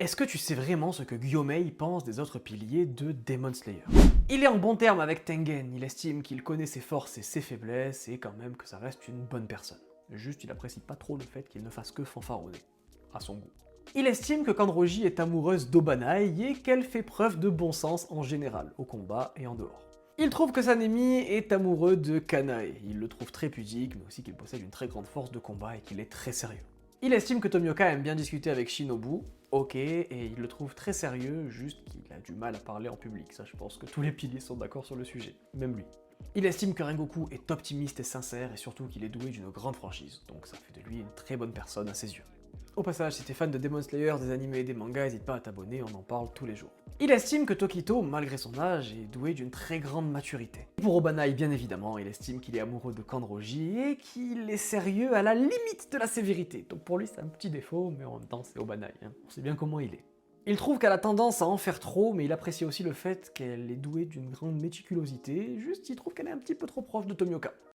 Est-ce que tu sais vraiment ce que Gyomei pense des autres piliers de Demon Slayer? Il est en bon terme avec Tengen, il estime qu'il connaît ses forces et ses faiblesses, et quand même que ça reste une bonne personne. Juste, il apprécie pas trop le fait qu'il ne fasse que fanfaronner, à son goût. Il estime que Kanroji est amoureuse d'Obanai et qu'elle fait preuve de bon sens en général, au combat et en dehors. Il trouve que Sanemi est amoureux de Kanae, il le trouve très pudique, mais aussi qu'il possède une très grande force de combat et qu'il est très sérieux. Il estime que Tomioka aime bien discuter avec Shinobu, ok, et il le trouve très sérieux, juste qu'il a du mal à parler en public, ça je pense que tous les piliers sont d'accord sur le sujet, même lui. Il estime que Rengoku est optimiste et sincère, et surtout qu'il est doué d'une grande franchise, donc ça fait de lui une très bonne personne à ses yeux. Au passage, si t'es fan de Demon Slayer, des animés et des mangas, n'hésite pas à t'abonner, on en parle tous les jours. Il estime que Tokito, malgré son âge, est doué d'une très grande maturité. Pour Obanai, bien évidemment, il estime qu'il est amoureux de Kanroji et qu'il est sérieux à la limite de la sévérité. Donc pour lui, c'est un petit défaut, mais en même temps, c'est Obanai, hein. On sait bien comment il est. Il trouve qu'elle a tendance à en faire trop, mais il apprécie aussi le fait qu'elle est douée d'une grande méticulosité, juste il trouve qu'elle est un petit peu trop proche de Tomioka.